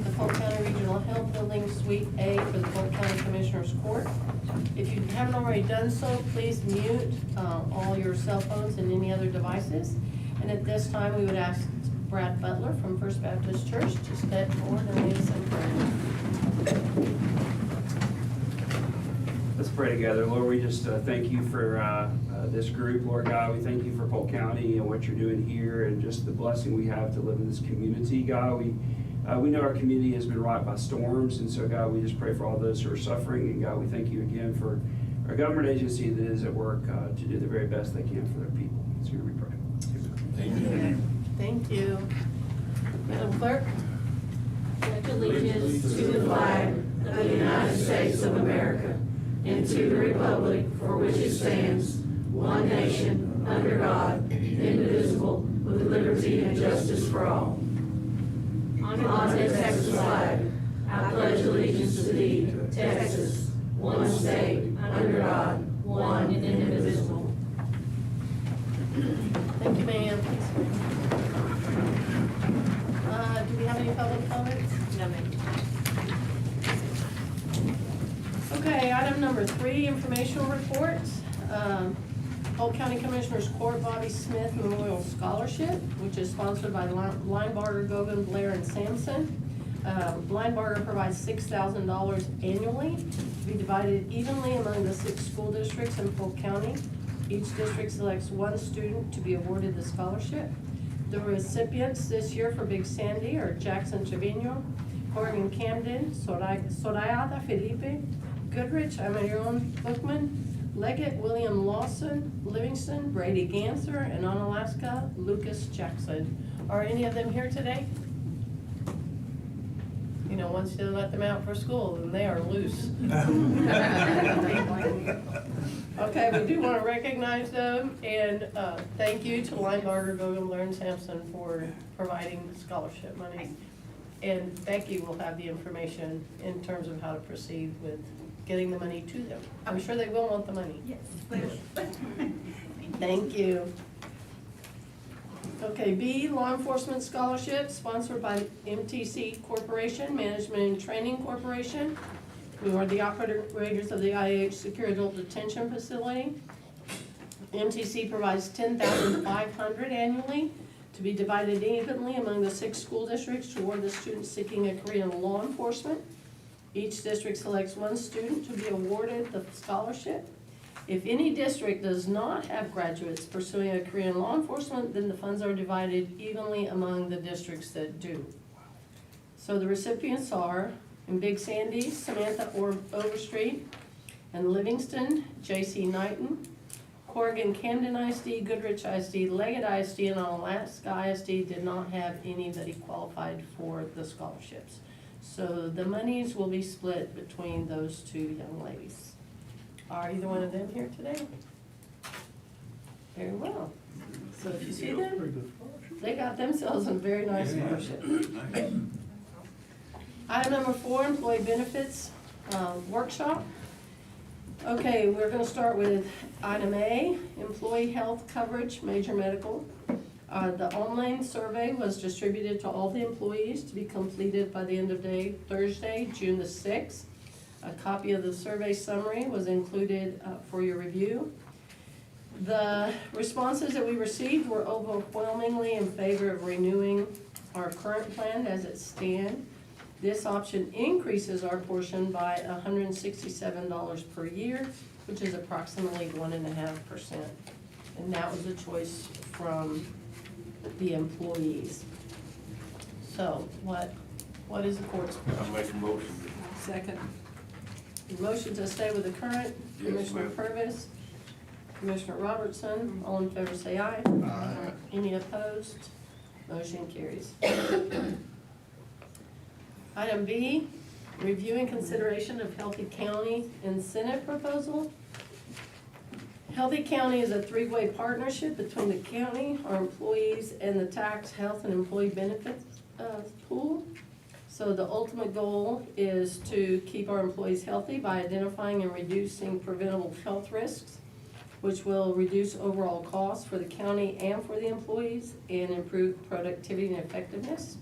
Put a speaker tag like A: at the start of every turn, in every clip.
A: the Polk County Regional Health Building Suite A for the Polk County Commissioners Court. If you haven't already done so, please mute all your cell phones and any other devices. And at this time, we would ask Brad Butler from First Baptist Church to step forward and lead us in prayer.
B: Let's pray together. Lord, we just thank you for this group. Lord God, we thank you for Polk County and what you're doing here and just the blessing we have to live in this community. God, we know our community has been rocked by storms, and so God, we just pray for all those who are suffering. And God, we thank you again for our government agency that is at work to do the very best they can for their people. So we pray.
C: Amen.
A: Thank you. Madam Clerk?
D: Pledge allegiance to the flag of the United States of America and to the republic for which it stands, one nation, under God, indivisible, with liberty and justice for all. On the Texas flag, I pledge allegiance to thee, Texas, one state, under God, one and indivisible.
A: Thank you, ma'am. Do we have any public comments?
D: No, ma'am.
A: Okay, item number 3, informational reports. Polk County Commissioners Court Bobby Smith Memorial Scholarship, which is sponsored by Linebarger, Gogan, Blair, and Sampson. Linebarger provides $6,000 annually to be divided evenly among the 6 school districts in Polk County. Each district selects 1 student to be awarded the scholarship. The recipients this year for Big Sandy are Jackson Trevino, Corrigan Camden, Soraya Felipe, Goodrich, Amarion Bookman, Leggett, William Lawson, Livingston, Brady Ganser, and Onalaska, Lucas Jackson. Are any of them here today? You know, once you let them out for school, then they are loose. Okay, we do want to recognize them, and thank you to Linebarger, Gogan, Blair, and Sampson for providing the scholarship money. And Becky will have the information in terms of how to proceed with getting the money to them. I'm sure they will want the money.
D: Yes.
A: Thank you. Okay, B, Law Enforcement Scholarship, sponsored by MTC Corporation, Management and Training Corporation, who are the operators of the IH Secure Adult Detention Facility. MTC provides $10,500 annually to be divided evenly among the 6 school districts toward the students seeking a career in law enforcement. Each district selects 1 student to be awarded the scholarship. If any district does not have graduates pursuing a career in law enforcement, then the funds are divided evenly among the districts that do. So the recipients are, in Big Sandy, Samantha Overstreet, and Livingston, J.C. Knighton, Corrigan Camden ISD, Goodrich ISD, Leggett ISD, and Alaska ISD did not have anybody qualified for the scholarships. So the monies will be split between those 2 young ladies. Are either one of them here today? Very well. So if you see them, they got themselves a very nice scholarship. Item number 4, Employee Benefits Workshop. Okay, we're going to start with item A, Employee Health Coverage, Major Medical. The online survey was distributed to all the employees to be completed by the end of day Thursday, June the 6th. A copy of the survey summary was included for your review. The responses that we received were overwhelmingly in favor of renewing our current plan as it stands. This option increases our portion by $167 per year, which is approximately 1.5%. And that was a choice from the employees. So what is the court's pleasure?
C: I'll make a motion.
D: Second.
A: The motion to stay with the current,
C: Yes,
A: Commissioner
C: ma'am.
A: Purvis, Commissioner Robertson, all in favor say aye.
C: Aye.
A: Any opposed? Motion carries. Item B, review and consideration of Healthy County incentive proposal. Healthy County is a 3-way partnership between the county, our employees, and the tax, health, and employee benefits pool. So the ultimate goal is to keep our employees healthy by identifying and reducing preventable health risks, which will reduce overall costs for the county and for the employees and improve productivity and effectiveness.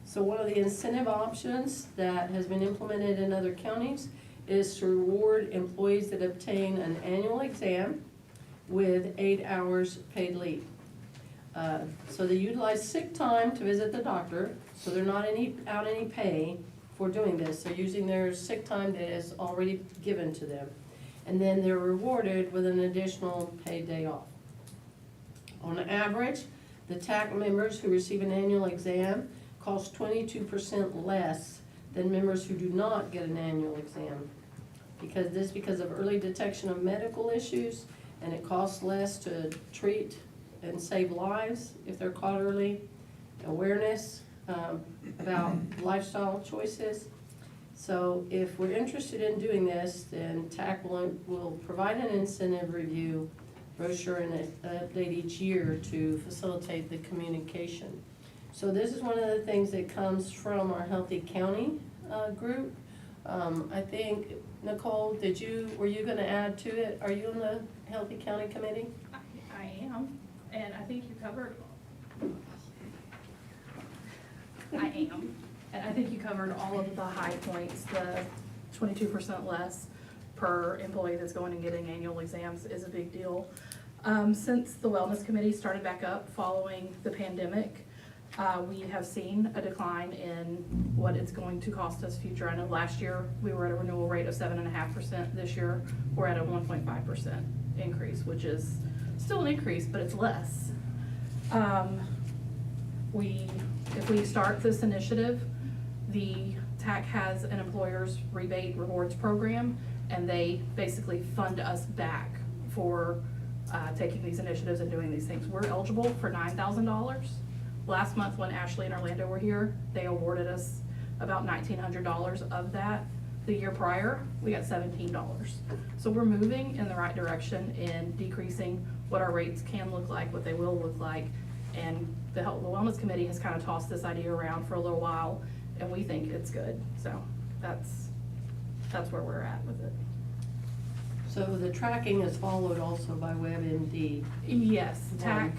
A: So one of the incentive options that has been implemented in other counties is to reward employees that obtain an annual exam with 8 hours paid leave. So they utilize sick time to visit the doctor, so they're not out any pay for doing this. They're using their sick time that is already given to them. And then they're rewarded with an additional paid day off. On average, the TAC members who receive an annual exam cost 22% less than members who do not get an annual exam. Because of early detection of medical issues, and it costs less to treat and save lives if they're caught early. Awareness about lifestyle choices. So if we're interested in doing this, then TAC will provide an incentive review brochure and an update each year to facilitate the communication. So this is one of the things that comes from our Healthy County group. I think, Nicole, were you gonna add to it? Are you on the Healthy County Committee?
E: I am, and I think you covered, all of the high points. The 22% less per employee that's going and getting annual exams is a big deal. Since the Wellness Committee started back up following the pandemic, we have seen a decline in what it's going to cost us future. I know last year we were at a renewal rate of 7.5%. This year we're at a 1.5% increase, which is still an increase, but it's less. If we start this initiative, the TAC has an employer's rebate rewards program, and they basically fund us back for taking these initiatives and doing these things. We're eligible for $9,000. Last month when Ashley and Orlando were here, they awarded us about $1,900 of that. The year prior, we got $17. So we're moving in the right direction in decreasing what our rates can look like, what they will look like. And the Wellness Committee has kind of tossed this idea around for a little while, and we think it's good. So that's where we're at with it.
A: So the tracking is followed also by WebMD.
E: Yes, TAC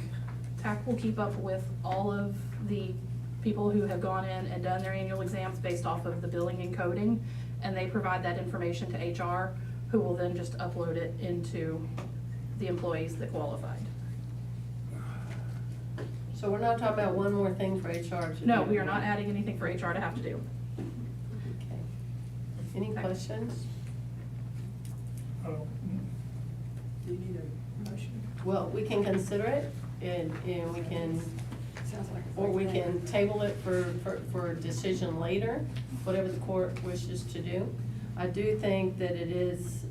E: will keep up with all of the people who have gone in and done their annual exams based off of the billing and coding, and they provide that information to HR, who will then just upload it into the employees that qualified.
A: So we're not talking about one more thing for HR to do?
E: No, we are not adding anything for HR to have to do.
A: Okay. Any questions?
F: Do you need a motion?
A: Well, we can consider it, and we can,
F: Sounds like a
A: or we
F: great
A: can table it for a decision later, whatever the court wishes to do. I do think that it is,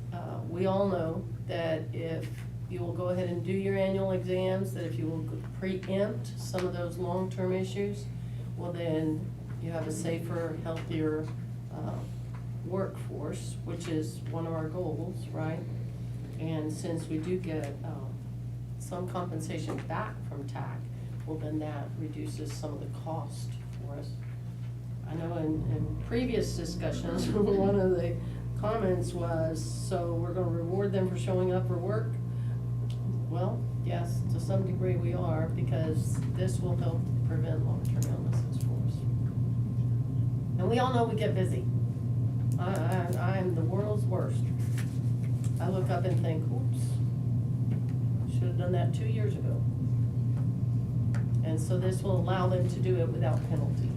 A: we all know that if you will go ahead and do your annual exams, that if you will preempt some of those long-term issues, well then you have a safer, healthier workforce, which is one of our goals, right? And since we do get some compensation back from TAC, well then that reduces some of the cost for us. I know in previous discussions, one of the comments was, so we're gonna reward them for showing up for work? Well, yes, to some degree we are, because this will help prevent long-term illnesses for us. And we all know we get busy. I am the world's worst. I look up and think, oops, should have done that 2 years ago. And so this will allow them to do it without penalty.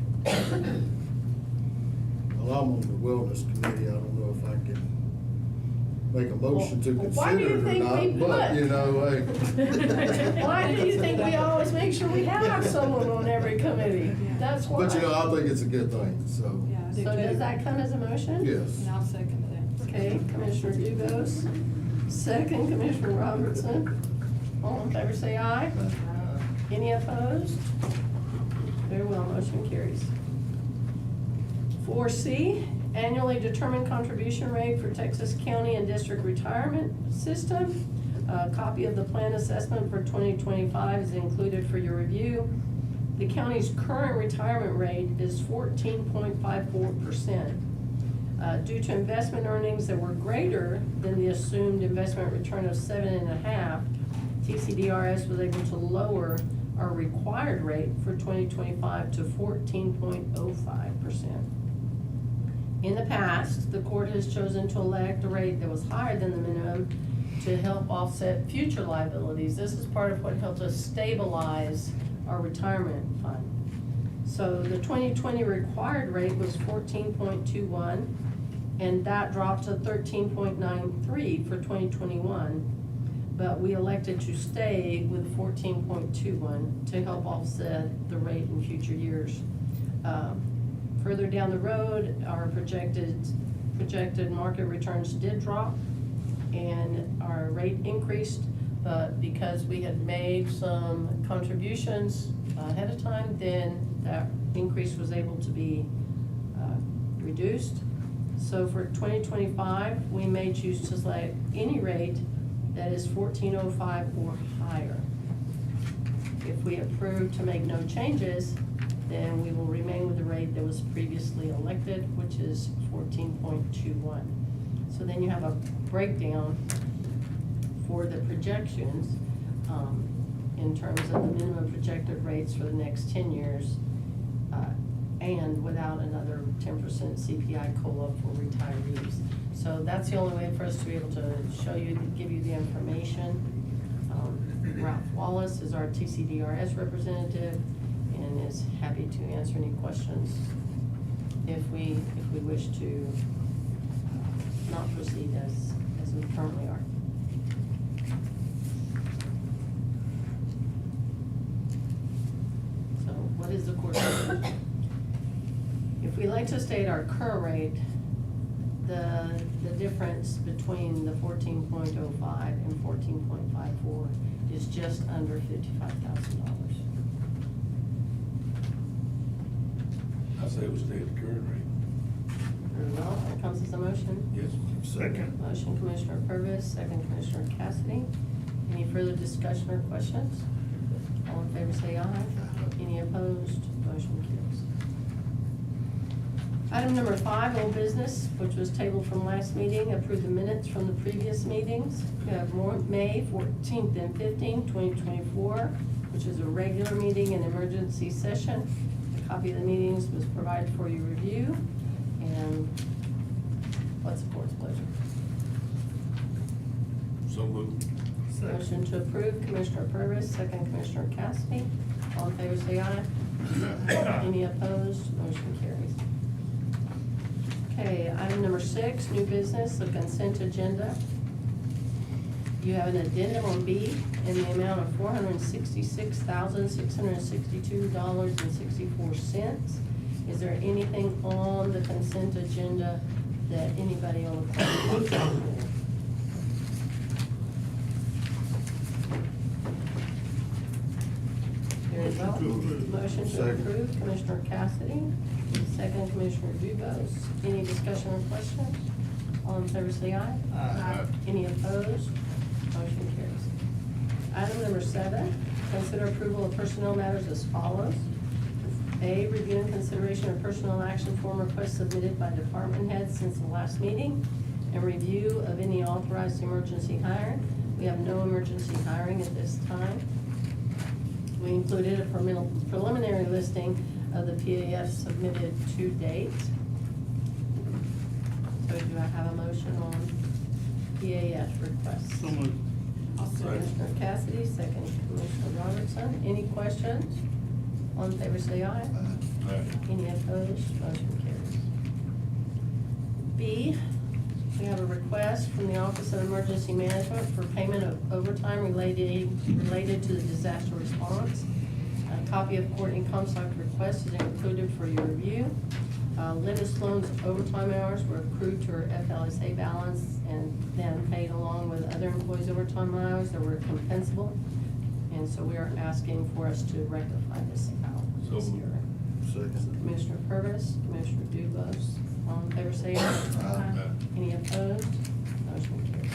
C: Well, I'm on the Wellness Committee, I don't know if I can make a motion to
A: Well, why do
C: consider
A: you
C: it or
A: think we
C: not, but,
A: put-
C: you know, hey.
A: Why do you think we always make sure we have someone on every committee? That's why.
C: But, you know, I think it's a good thing, so,
F: Yeah, I do
A: So does
F: too.
A: that come as a motion?
C: yes.
F: And I'll second that.
A: Okay, Commissioner Dubose, second Commissioner Robertson. All in favor say aye. Any opposed? Very well, motion carries. 4C, annually determined contribution rate for Texas County and District Retirement System. A copy of the plan assessment for 2025 is included for your review. The county's current retirement rate is 14.54%. Due to investment earnings that were greater than the assumed investment return of 7.5%, TCDRS was able to lower our required rate for 2025 to 14.05%. In the past, the court has chosen to elect a rate that was higher than the minimum to help offset future liabilities. This is part of what helped us stabilize our retirement fund. So the 2020 required rate was 14.21, and that dropped to 13.93 for 2021. But we elected to stay with 14.21 to help offset the rate in future years. Further down the road, our projected market returns did drop and our rate increased, but because we had made some contributions ahead of time, then that increase was able to be reduced. So for 2025, we may choose to select any rate that is 14.05 or higher. If we approve to make no changes, then we will remain with the rate that was previously elected, which is 14.21. So then you have a breakdown for the projections in terms of the minimum projected rates for the next 10 years and without another 10% CPI COLA for retirees. So that's the only way for us to be able to show you, give you the information. Ralph Wallace is our TCDRS representative and is happy to answer any questions if we wish to not proceed as we currently are. So what is the court's decision? If we like to stay at our current rate, the difference between the 14.05 and 14.54 is just under $55,000.
G: I say we stay at the current rate.
A: Very well, that comes as a motion.
G: Yes.
C: Second.
A: Motion Commissioner Purvis, second Commissioner Cassidy. Any further discussion or questions? All in favor say aye. Any opposed? Motion carries. Item number 5, old business, which was tabled from last meeting, approve the minutes from the previous meetings. We have May 14th and 15th, 2024, which is a regular meeting and emergency session. A copy of the meetings was provided for your review. And what's the board's pleasure?
G: So moved.
A: Motion to approve, Commissioner Purvis, second Commissioner Cassidy. All in favor say aye. Any opposed? Motion carries. Okay, item number 6, new business, the consent agenda. You have an addendum on B in the amount of $466,662.64. Is there anything on the consent agenda that anybody on the board can for? There is no motion to
C: Second.
A: approve, Commissioner Cassidy, second Commissioner Dubus. Any discussion or questions? All in favor say aye.
C: Aye.
A: Any opposed? Motion carries. Item number 7, consider approval of personnel matters as follows. A, review and consideration of personnel action form requests submitted by department heads since the last meeting, and review of any authorized emergency hiring. We have no emergency hiring at this time. We included a preliminary listing of the PAF submitted to date. So do I have a motion on PAF requests?
G: So moved.
A: Commissioner Cassidy, second Commissioner Robertson. Any questions? All in favor say aye.
G: Aye.
A: Any opposed? Motion carries. B, we have a request from the Office of Emergency Management for payment of overtime related to the disaster response. A copy of Courtney Comstock's request is included for your review. Linda Sloan's overtime hours were accrued to her FLSA balance and then paid along with other employees' overtime hours that were compensable. And so we are asking for us to rectify this out this
G: So
A: year.
C: Second.
A: Commissioner Purvis, Commissioner Dubus, all in favor say aye.
G: Aye.
A: Any opposed? Motion carries.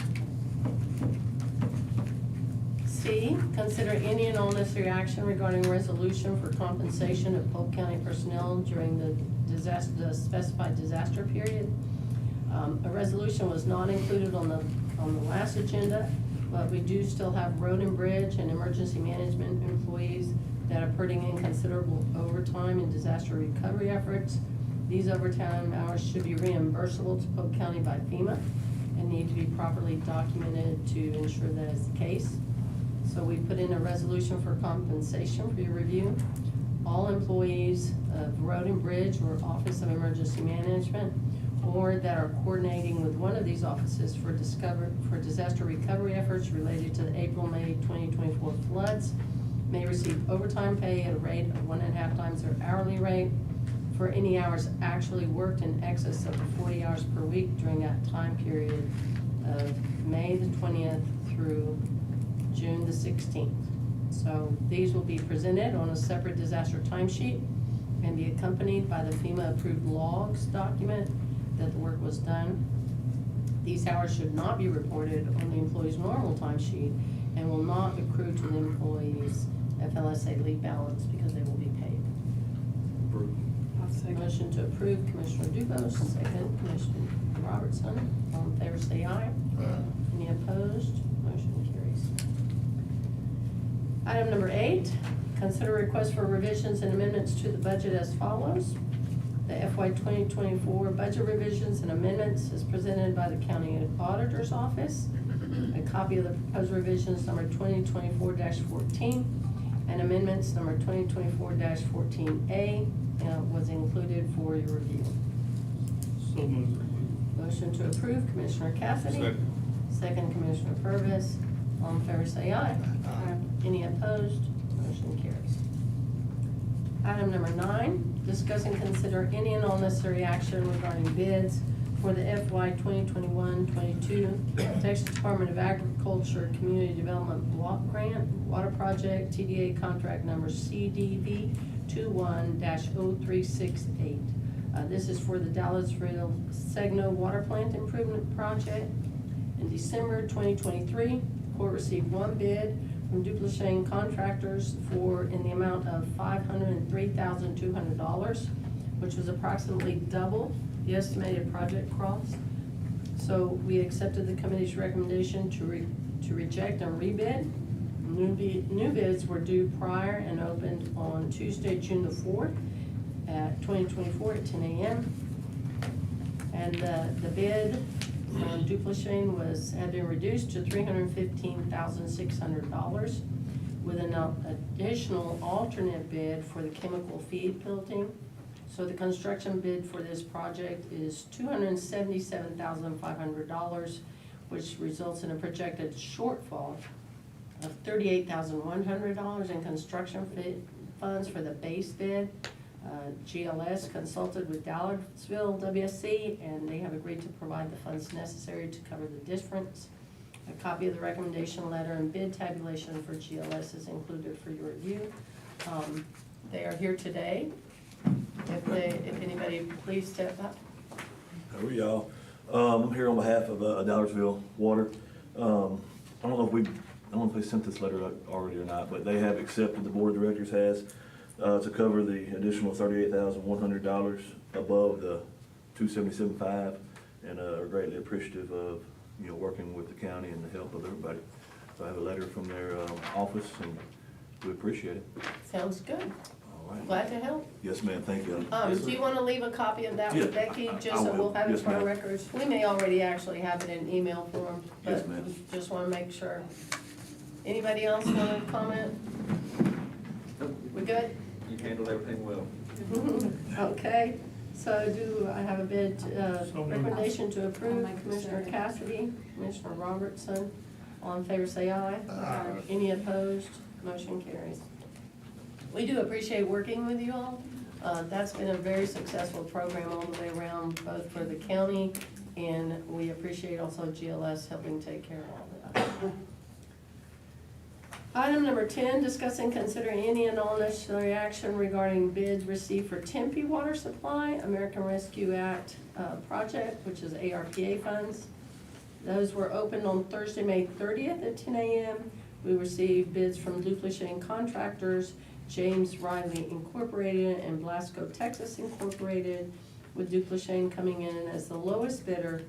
A: C, consider any and all necessary action regarding resolution for compensation of Polk County personnel during the specified disaster period. A resolution was not included on the last agenda, but we do still have road and bridge and emergency management employees that are putting in considerable overtime in disaster recovery efforts. These overtime hours should be reimbursable to Polk County by FEMA and need to be properly documented to ensure that is the case. So we put in a resolution for compensation for your review. All employees of Road and Bridge or Office of Emergency Management or that are coordinating with one of these offices for disaster recovery efforts related to the April-May 2024 floods may receive overtime pay at a rate of 1.5 times their hourly rate for any hours actually worked in excess of 40 hours per week during that time period of May the 20th through June the 16th. So these will be presented on a separate disaster timesheet and be accompanied by the FEMA approved logs document that the work was done. These hours should not be reported on the employee's normal timesheet and will not accrue to the employee's FLSA leave balance because they will be paid.
F: I'll second.
A: Motion to approve, Commissioner Dubus, second, Commissioner Robertson. All in favor, say aye. Any opposed? Motion carries. Item number 8, consider request for revisions and amendments to the budget as follows. The FY 2024 budget revisions and amendments is presented by the County Auditor's Office. A copy of the proposed revisions number 2024-14 and amendments number 2024-14A was included for your review.
G: So moved.
A: Motion to approve, Commissioner Cassidy. Second, Commissioner Purvis. All in favor, say aye. Any opposed? Motion carries. Item number 9, discuss and consider any and all necessary action regarding bids for the FY 2021-22 Texas Department of Agriculture Community Development Block Grant Water Project TDA contract number CDV 21-0368. This is for the Dallasville Segno Water Plant Improvement Project. In December 2023, Court received one bid from Duplessis Contractors in the amount of $503,200, which was approximately double the estimated project cost. So we accepted the committee's recommendation to reject and rebid. New bids were due prior and opened on Tuesday, June the 4th at 2024 at 10 a.m. And the bid on Duplessis had been reduced to $315,600 with an additional alternate bid for the chemical feed building. So the construction bid for this project is $277,500, which results in a projected shortfall of $38,100 in construction funds for the base bid. GLS consulted with Dallasville WSC, and they have agreed to provide the funds necessary to cover the difference. A copy of the recommendation letter and bid tabulation for GLS is included for your review. They are here today. If anybody, please step up.
H: How are y'all? I'm here on behalf of Dallasville Water. I don't know if they sent this letter out already or not, but they have accepted, the board of directors has, to cover the additional $38,100 above the $277,500, and are greatly appreciative of, working with the county and the help of everybody. So I have a letter from their office, and we appreciate it.
A: Sounds good.
H: All right.
A: Glad to help.
H: Yes, ma'am, thank you.
A: Do you want to leave a copy of that with
H: Yeah,
A: Becky,
H: I
A: just so
H: will.
A: we'll have it
H: Yes,
A: for our
H: ma'am.
A: records? We may already actually have it in email form,
H: Yes,
A: but
H: ma'am.
A: just want to make sure. Anybody else want to comment? We good?
I: You handled everything well.
A: Okay, so do I have a bid,
G: So moved.
A: recommendation to
F: I'll
A: approve?
F: make the
A: Commissioner
F: second.
A: Cassidy, Commissioner Robertson, all in favor say aye. Any opposed? Motion carries. We do appreciate working with you all. That's been a very successful program all the way around, both for the county, and we appreciate also GLS helping take care of all of that. Item number 10, discuss and consider any and all necessary action regarding bids received for Tempe Water Supply, American Rescue Act project, which is ARPA funds. Those were opened on Thursday, May 30th at 10 a.m. We received bids from Duplessis Contractors, James Riley Incorporated, and Blasco Texas Incorporated, with Duplessis coming in as the lowest bidder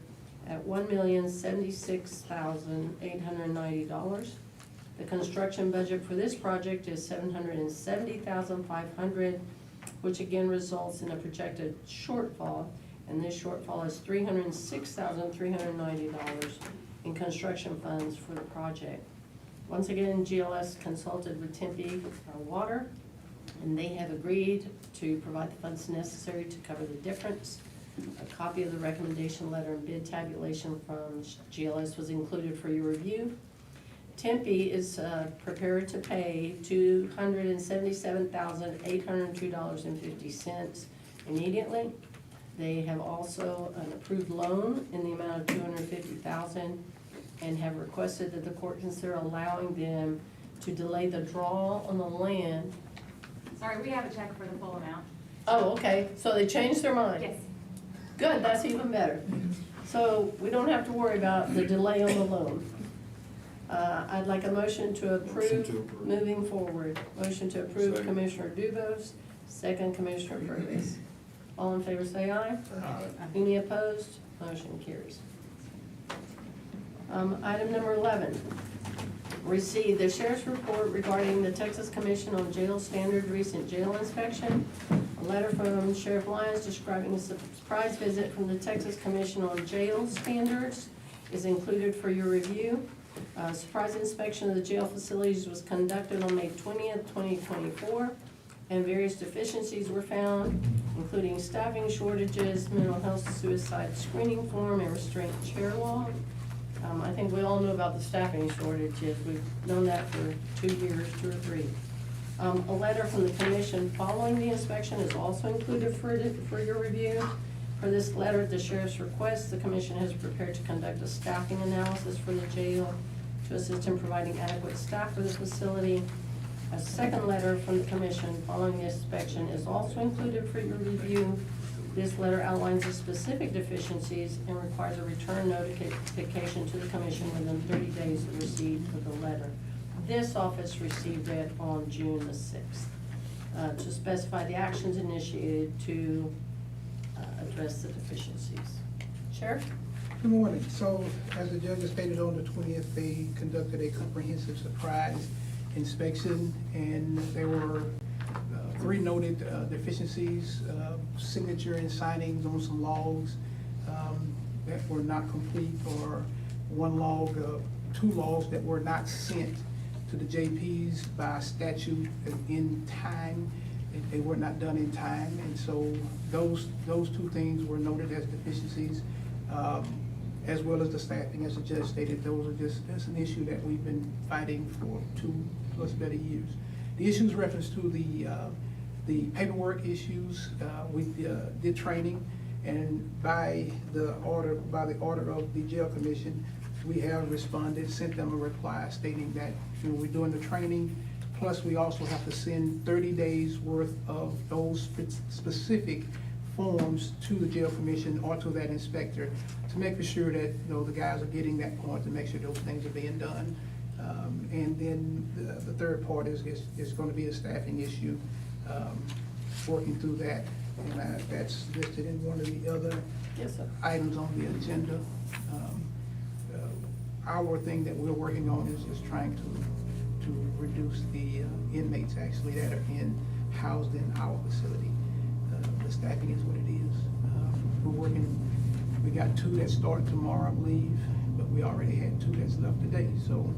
A: at $1,076,890. The construction budget for this project is $770,500, which again results in a projected shortfall, and this shortfall is $306,390 in construction funds for the project. Once again, GLS consulted with Tempe Water, and they have agreed to provide the funds necessary to cover the difference. A copy of the recommendation letter and bid tabulation from GLS was included for your review. Tempe is prepared to pay $277,802.50 immediately. They have also an approved loan in the amount of $250,000 and have requested that the court consider allowing them to delay the draw on the land.
I: Sorry, we have a check for the full amount.
A: Oh, okay, so they changed their mind?
I: Yes.
A: Good, that's even better. So we don't have to worry about the delay on the loan. I'd like a motion to
C: Motion to
A: approve
C: approve.
A: moving forward. Motion to approve
C: Second.
A: Commissioner Dubose, second Commissioner Purvis. All in favor say aye.
C: Aye.
A: Any opposed? Motion carries. Item number 11, receive the sheriff's report regarding the Texas Commission on Jail Standards recent jail inspection. A letter from Sheriff Lyons describing a surprise visit from the Texas Commission on Jail Standards is included for your review. Surprise inspection of the jail facilities was conducted on May 20th, 2024, and various deficiencies were found, including staffing shortages, mental health suicide screening form, and restraint chair law. I think we all know about the staffing shortages. We've known that for 2 years, 2 or 3. A letter from the commission following the inspection is also included for your review. For this letter, at the sheriff's request, the commission has prepared to conduct a staffing analysis for the jail to assist in providing adequate staff for the facility. A second letter from the commission following the inspection is also included for your review. This letter outlines the specific deficiencies and requires a return notification to the commission within 30 days of receipt of the letter. This office received it on June the 6th to specify the actions initiated to address the deficiencies. Sheriff?
J: Good morning. So, as the judge stated on the 20th, they conducted a comprehensive surprise inspection, and there were 3 noted deficiencies, signature and signings on some logs that were not complete, or 1 log, 2 logs that were not sent to the JPs by statute in time. They were not done in time, and so those 2 things were noted as deficiencies, as well as the staffing. As the judge stated, that's an issue that we've been fighting for 2+ better years. The issues reference to the paperwork issues. We did training, and by the order of the jail commission, we have responded, sent them a reply stating that we're doing the training, plus we also have to send 30 days worth of those specific forms to the jail commission or to that inspector to make sure that the guys are getting that point, to make sure those things are being done. And then the third part is going to be a staffing issue, working through that, and that's listed in one of the other
A: Yes, sir.
J: items on the agenda. Our thing that we're working on is just trying to reduce the inmates actually that are housed in our facility. The staffing is what it is. We're working, we got 2 that start tomorrow, I believe, but we already had 2 that's left today. So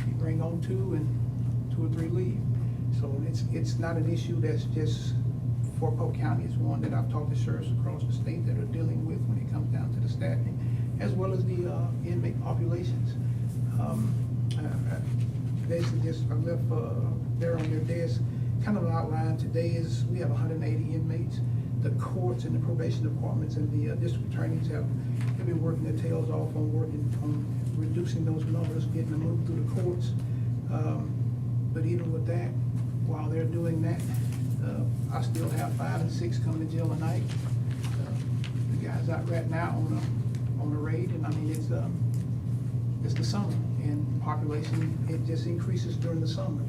J: you bring on 2 and 2 or 3 leave. So it's not an issue that's just for Polk County. It's one that I've talked to sheriffs across the state that are dealing with when it comes down to the staffing, as well as the inmate populations. Basically, just I left there on your desk, kind of an outline. Today is we have 180 inmates. The courts and the probation departments and the district attorneys have been working their tails off on reducing those numbers, getting them moved through the courts. But even with that, while they're doing that, I still have 5 and 6 coming to jail tonight. The guys out right now on a raid, and I mean it's the summer, and population, it just increases during the summer.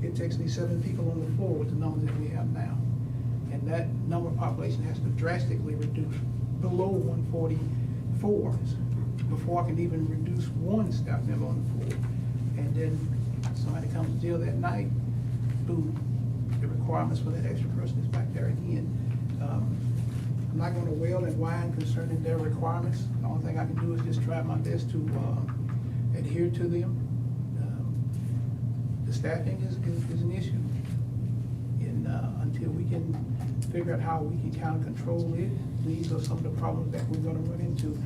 J: It takes me 7 people on the floor with the numbers that we have now, and that number of population has to drastically reduce below 144 before I can even reduce 1 staff member on the floor. and then somebody comes to jail that night, boom, the requirements for that extra person is back there again. I'm not gonna wail and whine concerning their requirements. The only thing I can do is just try my best to adhere to them. The staffing is an issue. And until we can figure out how we can kind of control it, these are some of the problems that we're gonna run into.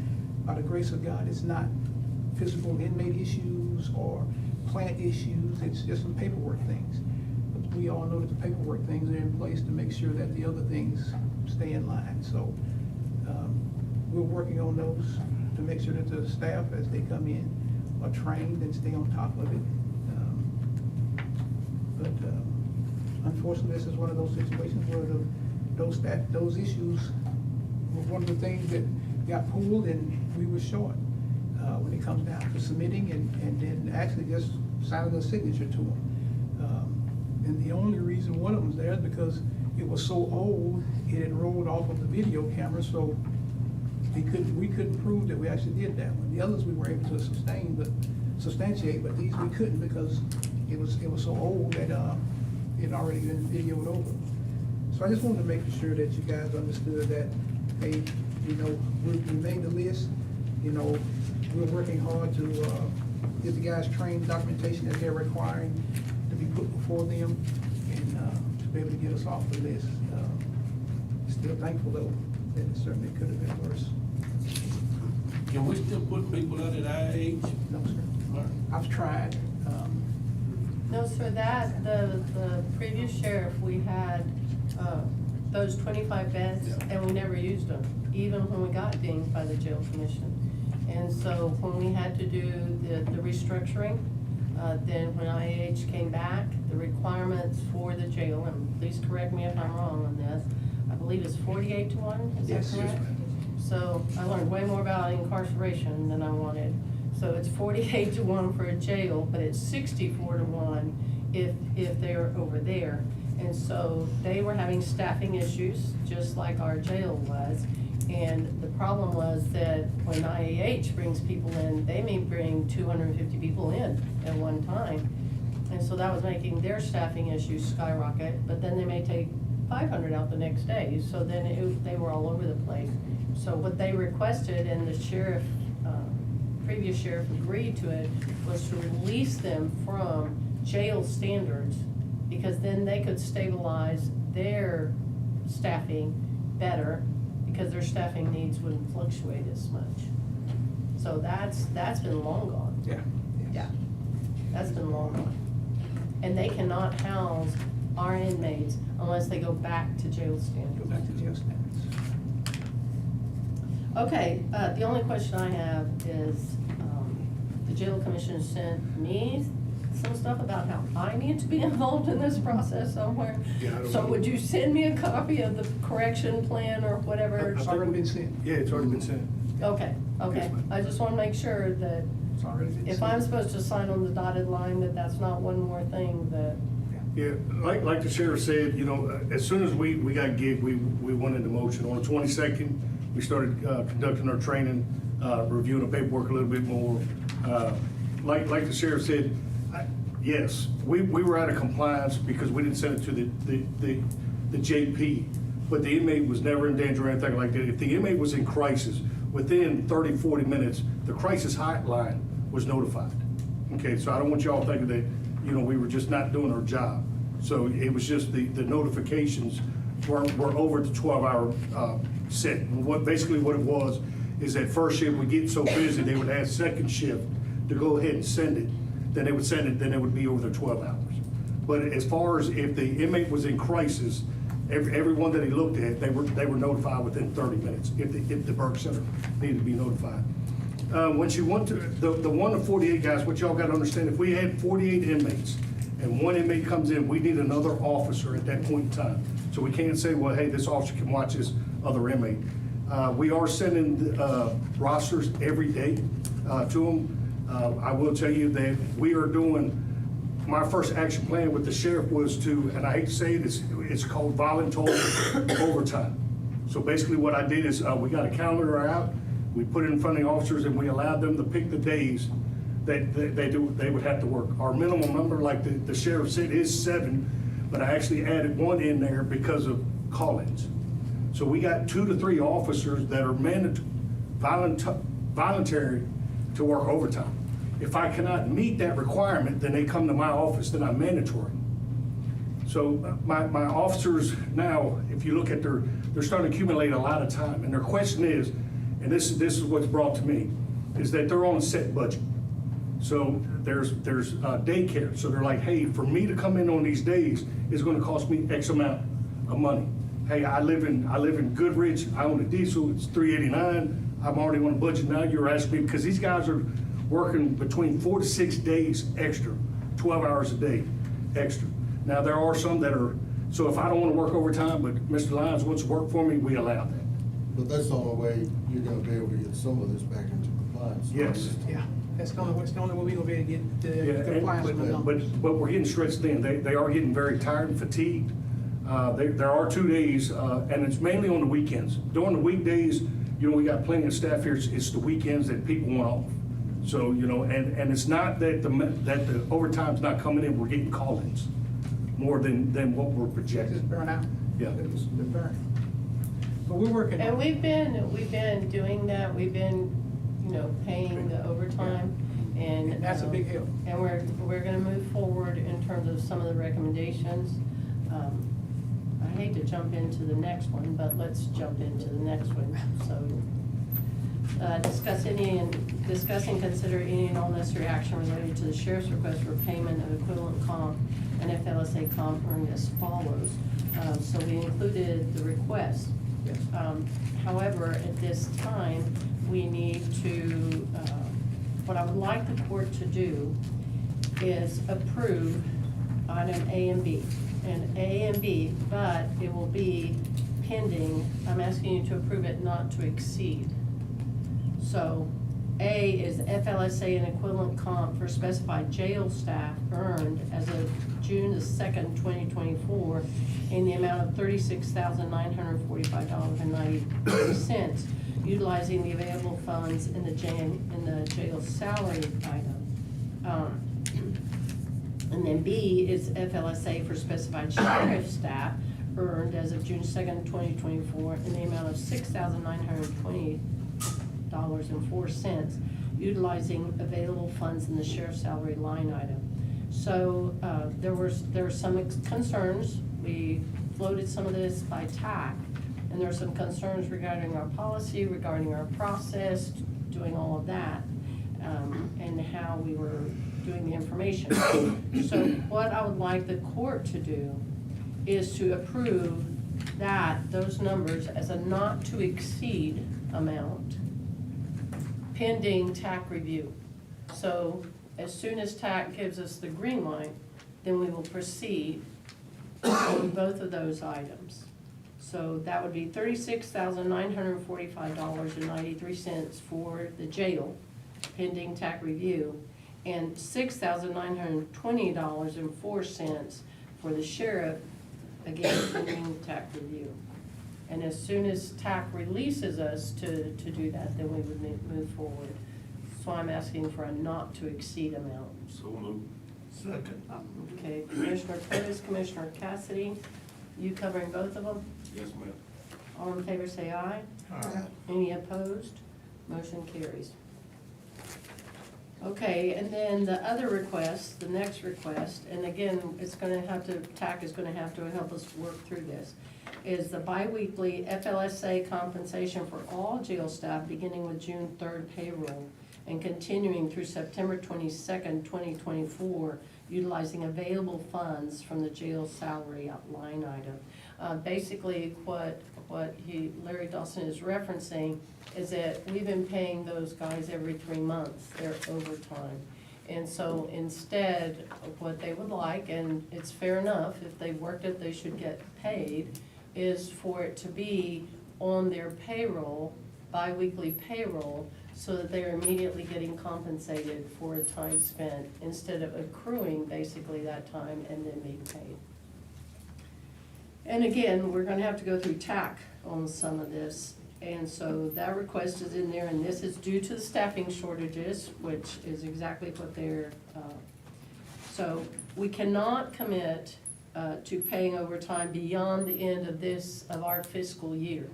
J: By the grace of God, it's not physical inmate issues or plant issues, it's just some paperwork things. But we all know that the paperwork things are in place to make sure that the other things stay in line. So we're working on those to make sure that the staff, as they come in, are trained and stay on top of it. But unfortunately, this is one of those situations where those issues were one of the things that got pulled and we were short when it comes down to submitting and then actually just signing a signature to them. And the only reason one of them's there is because it was so old, it had rolled off of the video camera, so we couldn't prove that we actually did that one. The others we were able to substantiate, but these we couldn't because it was so old that it had already been videoed over. So I just wanted to make sure that you guys understood that, hey, you know, we made the list, you know, we're working hard to get the guys trained, documentation that they're requiring to be put before them and to be able to get us off the list. Still thankful though that it certainly could have been worse.
G: Can we still put people out at IH?
J: No, sir. I've tried.
A: No, sir, the previous sheriff, we had, those 25 beds, and we never used them, even when we got dinged by the jail commission. And so when we had to do the restructuring, then when IH came back, the requirements for the jail, and please correct me if I'm wrong on this, I believe it's 48 to 1, is that
J: Yes,
A: correct?
J: yes, ma'am.
A: So I learned way more about incarceration than I wanted. So it's 48 to 1 for a jail, but it's 64 to 1 if they're over there. And so they were having staffing issues, just like our jail was. And the problem was that when IAH brings people in, they may bring 250 people in at one time. And so that was making their staffing issues skyrocket, but then they may take 500 out the next day. So then they were all over the place. So what they requested, and the sheriff, previous sheriff agreed to it, was to release them from jail standards, because then they could stabilize their staffing better, because their staffing needs wouldn't fluctuate as much. So that's been long gone.
J: Yeah.
A: Yeah, that's been long gone. And they cannot house our inmates unless they go back to jail
J: Go
A: standards.
J: back to jail standards.
A: Okay, the only question I have is, the jail commission sent me some stuff about how I need to be involved in this process somewhere.
C: Yeah, I don't
A: So
C: know.
A: would you send me a copy of the correction plan or whatever?
J: It's already been sent.
C: Yeah, it's already been sent.
A: Okay, okay.
C: Yes, ma'am.
A: I just wanna make sure that
J: It's already been sent.
A: if I'm supposed to sign on the dotted line, that that's not one more thing that,
K: Yeah, like the sheriff said, you know, as soon as we got gig, we went into motion. On the 22nd, we started conducting our training, reviewing the paperwork a little bit more. Like the sheriff said, yes, we were out of compliance because we didn't send it to the JP, but the inmate was never in danger or anything like that. If the inmate was in crisis, within 30, 40 minutes, the crisis hotline was notified. Okay, so I don't want y'all thinking that, you know, we were just not doing our job. So it was just the notifications were over the 12-hour set. And basically what it was is that first shift would get so busy, they would ask second shift to go ahead and send it. Then they would send it, then it would be over the 12 hours. But as far as if the inmate was in crisis, everyone that he looked at, they were notified within 30 minutes if the Burke Center needed to be notified. When you went to the 1 to 48 guys, what y'all got to understand, if we had 48 inmates and one inmate comes in, we need another officer at that point in time. So we can't say, well, hey, this officer can watch this other inmate. We are sending rosters every day to them. I will tell you that we are doing, my first action plan with the sheriff was to, and I hate to say it, it's called voluntary overtime. So basically what I did is we got a calendar out, we put it in front of the officers and we allowed them to pick the days they would have to work. Our minimum number, like the sheriff said, is 7, but I actually added 1 in there because of call-ins. So we got 2 to 3 officers that are voluntary to work overtime. If I cannot meet that requirement, then they come to my office, then I'm mandatory. So my officers now, if you look at they're starting to accumulate a lot of time, and their question is, and this is what's brought to me, is that they're on a set budget. So there's daycare, so they're like, hey, for me to come in on these days, it's gonna cost me X amount of money. Hey, I live in Goodrich, I own a diesel, it's $3.89, I'm already on a budget now, you're asking me, because these guys are working between 4 to 6 days extra, 12 hours a day extra. Now, there are some that are, so if I don't wanna work overtime, but Mr. Lyons wants to work for me, we allow that.
C: But that's the only way you're gonna be able to get some of this back into compliance.
K: Yes.
J: Yeah, that's the only way we're gonna be able to get
K: Yeah,
J: the compliance with the numbers.
K: but we're getting stretched thin. They are getting very tired and fatigued. There are 2 days, and it's mainly on the weekends. During the weekdays, you know, we got plenty of staff here. It's the weekends that people want off. So, you know, and it's not that the overtime's not coming in, we're getting call-ins more than what we're projecting.
J: Just burn out.
K: Yeah.
J: It's the burn. But we're working.
A: And we've been doing that, we've been, you know, paying the overtime, and.
J: That's a big help.
A: And we're gonna move forward in terms of some of the recommendations. I hate to jump into the next one, but let's jump into the next one, so. Discuss and consider any and all necessary action related to the sheriff's request for payment of equivalent comp and FLSA comp earned as follows. So we included the request.
J: Yes.
A: However, at this time, we need to, what I would like the court to do is approve item A and B. And A and B, but it will be pending, I'm asking you to approve it not to exceed. So A is FLSA and equivalent comp for specified jail staff earned as of June the 2nd, 2024 in the amount of $36,945.93, utilizing the available funds in the jail salary item. And then B is FLSA for specified sheriff staff earned as of June 2nd, 2024 in the amount of $6,920.04, utilizing available funds in the sheriff's salary line item. So there were some concerns. We floated some of this by TAC, and there are some concerns regarding our policy, regarding our process, doing all of that, and how we were doing the information. So what I would like the court to do is to approve those numbers as a not to exceed amount pending TAC review. So as soon as TAC gives us the green light, then we will proceed on both of those items. So that would be $36,945.93 for the jail pending TAC review, and $6,920.04 for the sheriff, again, pending TAC review. And as soon as TAC releases us to do that, then we would move forward. So I'm asking for a not to exceed amount.
G: So moved. Second.
A: Okay, Commissioner Curtis, Commissioner Cassidy, you covering both of them?
G: Yes, ma'am.
A: All in favor say aye.
J: Aye.
A: Any opposed? Motion carries. Okay, and then the other request, the next request, and again, TAC is gonna have to help us work through this, is the biweekly FLSA compensation for all jail staff beginning with June 3rd payroll and continuing through September 22nd, 2024, utilizing available funds from the jail salary line item. Basically, what Larry Dawson is referencing is that we've been paying those guys every 3 months their overtime. And so instead, what they would like, and it's fair enough, if they worked it, they should get paid, is for it to be on their payroll, bi-weekly payroll, so that they're immediately getting compensated for time spent instead of accruing basically that time and then being paid. And again, we're gonna have to go through TAC on some of this, And so that request is in there, and this is due to the staffing shortages, which is exactly what they're, so we cannot commit to paying overtime beyond the end of our fiscal year.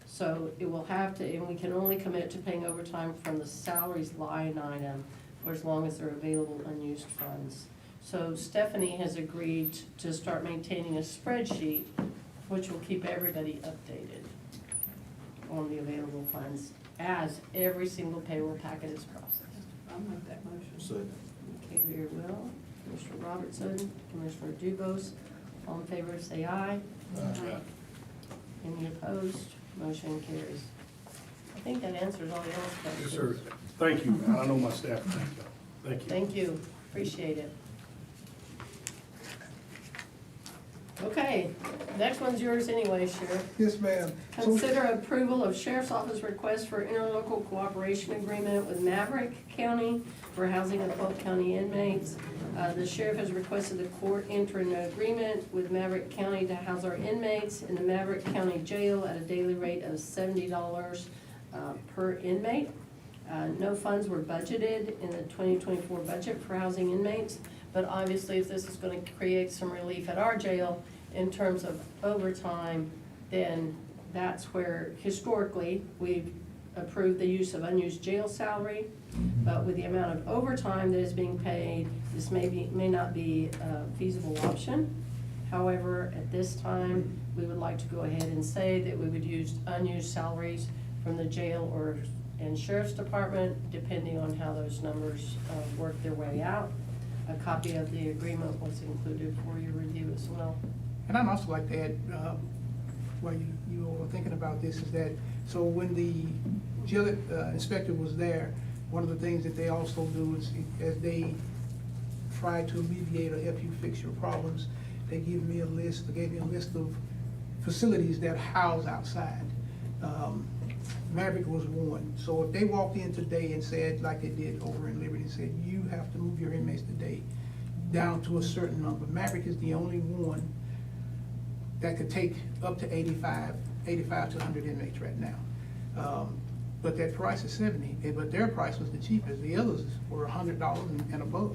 A: So it will have to, and we can only commit to paying overtime from the salaries line item for as long as there are available unused funds. So Stephanie has agreed to start maintaining a spreadsheet, which will keep everybody updated on the available funds as every single payroll packet is processed.
F: I'll make that motion.
C: Second.
A: Okay, very well. Commissioner Robertson, Commissioner Dubose, all in favor say aye. Any opposed? Motion carries. I think that answers all y'all's questions.
K: Yes, sir. Thank you. I know my staff, thank you. Thank you.
A: Thank you, appreciate it. Okay, next one's yours anyway, Sheriff.
J: Yes, ma'am. So-
A: Consider approval of Sheriff's Office request for interlocal cooperation agreement with Maverick County for housing of Polk County inmates. The sheriff has requested the court enter an agreement with Maverick County to house our inmates in the Maverick County Jail at a daily rate of $70 per inmate. No funds were budgeted in the 2024 budget for housing inmates, but obviously if this is going to create some relief at our jail in terms of overtime, then that's where historically we've approved the use of unused jail salary. But with the amount of overtime that is being paid, this may not be a feasible option. However, at this time, we would like to go ahead and say that we would use unused salaries from the jail and sheriff's department, depending on how those numbers work their way out. A copy of the agreement was included for your review as well.
J: And I'd also like to add, while you all were thinking about this, is that, so when the jail inspector was there, one of the things that they also do is, as they try to alleviate or help you fix your problems, they gave me a list of facilities that house outside. Maverick was one. So if they walked in today and said, like they did over in Liberty, and said, you have to move your inmates today down to a certain number. Maverick is the only one that could take up to 85 to 100 inmates right now. But that price is 70, but their price was the cheapest. The others were $100 and above.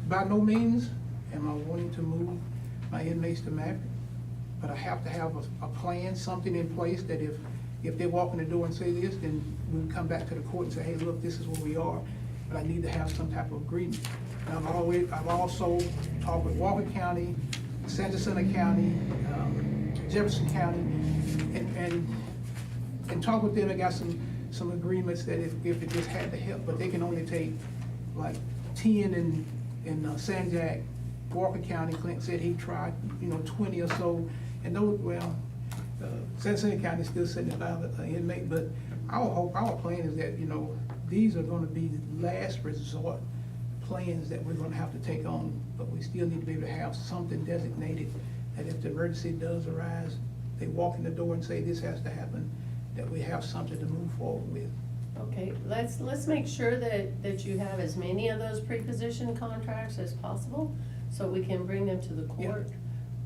J: By no means am I wanting to move my inmates to Maverick, but I have to have a plan, something in place that if they walk in the door and say this, then we can come back to the court and say, hey, look, this is where we are, but I need to have some type of agreement. And I've also talked with Walker County, Santa Clara County, Jefferson County, and talk with them. I got some agreements that if it just had to help, but they can only take like 10 in San Walker County. Clint said he tried, 20 or so, and those, Santa Clara County is still 75 inmate, but our plan is that, these are gonna be the last resort plans that we're gonna have to take on, but we still need to be able to have something designated that if the emergency does arise, they walk in the door and say this has to happen, that we have something to move forward with.
A: Okay, let's make sure that you have as many of those pre-positioned contracts as possible, so we can bring them to the court,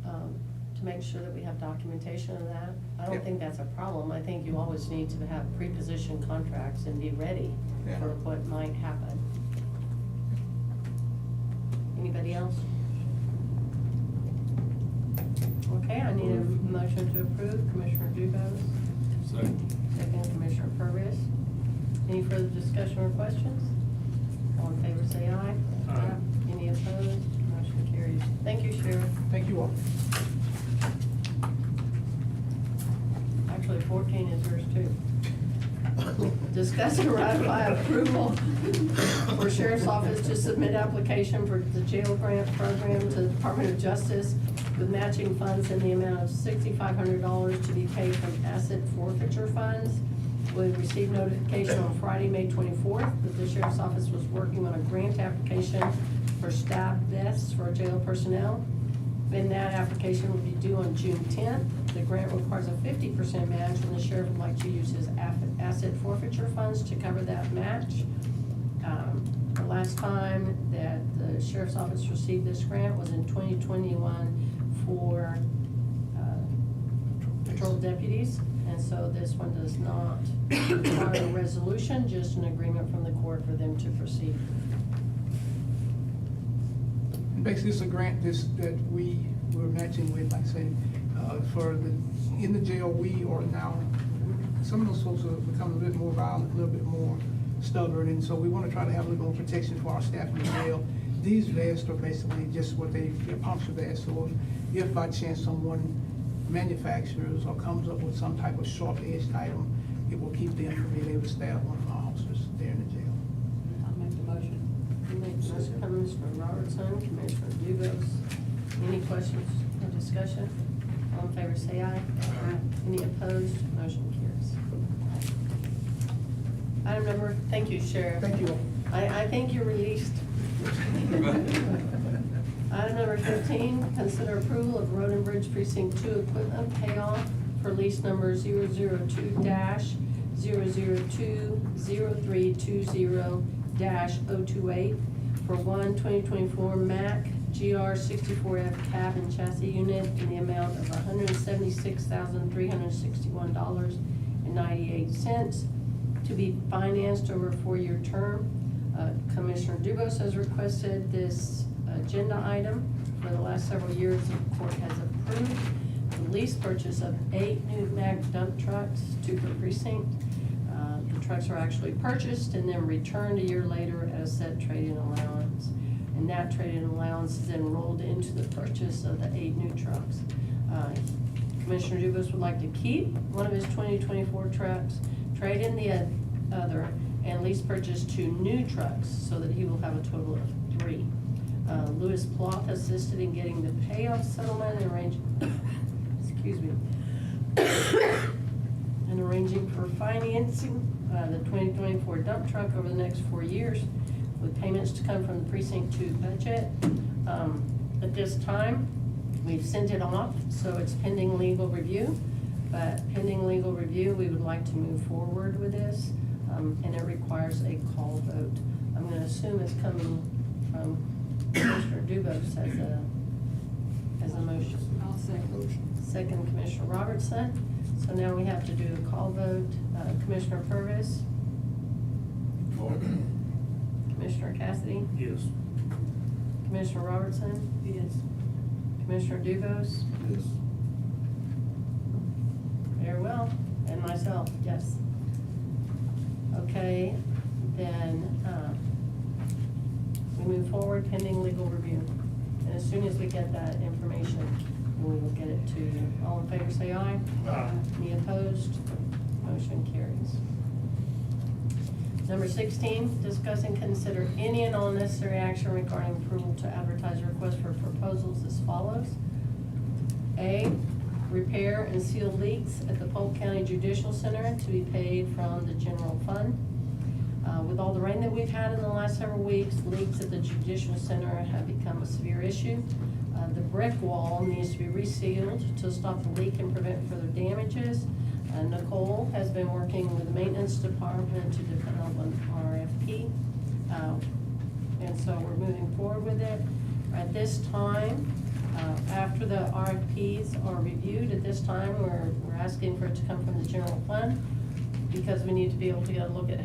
A: to make sure that we have documentation of that. I don't
J: Yep.
A: think that's a problem. I think you always need to have pre-positioned contracts and be ready
J: Yeah.
A: for what might happen. Anybody else? Okay, I need a motion to approve. Commissioner Dubose, second Commissioner Purvis. Any further discussion or questions? All in favor say aye.
K: Aye.
A: Any opposed? Motion carries. Thank you, Sheriff.
J: Thank you all.
A: Actually, 14 is yours too. Discuss and ratify approval for Sheriff's Office to submit application for the jail grant program to the Department of Justice with matching funds in the amount of $6,500 to be paid from asset forfeiture funds. We received notification on Friday, May 24th, that the Sheriff's Office was working on a grant application for staff vests for jail personnel. And that application will be due on June 10th. The grant requires a 50% match, and the sheriff would like to use his asset forfeiture funds to cover that match. The last time that the Sheriff's Office received this grant was in 2021 for patrol deputies. And so this one does not require a resolution, just an agreement from the court for them to proceed.
J: And basically, it's a grant that we're matching with, like I say, in the jail, we are now, some of those folks are becoming a bit more violent, a little bit more stubborn, and so we want to try to have a little more protection for our staff in the jail. These vests are basically just what they're puncture vests, so if by chance someone manufactures or comes up with some type of sharp-edged item, it will keep them from being able to stab one of our officers there in the jail.
F: I'll make the motion.
A: Motion by Commissioner Robertson, Commissioner Dugas. Any questions or discussion? All in favor, say aye. Aye. Any opposed? Motion carries. Item number, thank you, Sheriff.
J: Thank you all.
A: I think you're released. Item number 15, consider approval of Road and Bridge Precinct 2 equipment payoff for lease number 002-0020320-028 for one 2024 Mack GR64F cab and chassis unit in the amount of $176,361.98 to be financed over a 4-year term. Commissioner Dubos has requested this agenda item. For the last several years, the court has approved the lease purchase of 8 new Mack dump trucks, 2 per precinct. The trucks are actually purchased and then returned a year later at a set trade-in allowance. And that trade-in allowance is then rolled into the purchase of the 8 new trucks. Commissioner Dubos would like to keep one of his 2024 trucks, trade in the other, and lease purchase 2 new trucks so that he will have a total of 3. Louis Ploth assisted in getting the payoff settlement and arranging for financing the 2024 dump truck over the next 4 years, with payments to come from the Precinct 2 budget. At this time, we've sent it off, so it's pending legal review. But pending legal review, we would like to move forward with this, and it requires a call vote. I'm gonna assume it's coming from Commissioner Dubos as a motion.
F: I'll second.
A: Second, Commissioner Robertson. So now we have to do a call vote. Commissioner Purvis, Commissioner Cassidy,
K: Yes.
A: Commissioner Robertson,
F: Yes.
A: Commissioner Dubos,
C: Yes.
A: very well, and myself, yes. Okay, then, we move forward pending legal review. And as soon as we get that information, we will get it to you. All in favor, say aye.
K: Aye.
A: Any opposed? Motion carries. Number 16, discuss and consider any and all necessary action regarding approval to advertise requests for proposals as follows. A, repair and seal leaks at the Polk County Judicial Center to be paid from the general fund. With all the rain that we've had in the last several weeks, leaks at the Judicial Center have become a severe issue. The brick wall needs to be resealed to stop the leak and prevent further damages. Nicole has been working with the maintenance department to develop an RFP. And so we're moving forward with it. At this time, after the RFPs are reviewed, at this time, we're asking for it to come from the general fund, because we need to be able to get a look at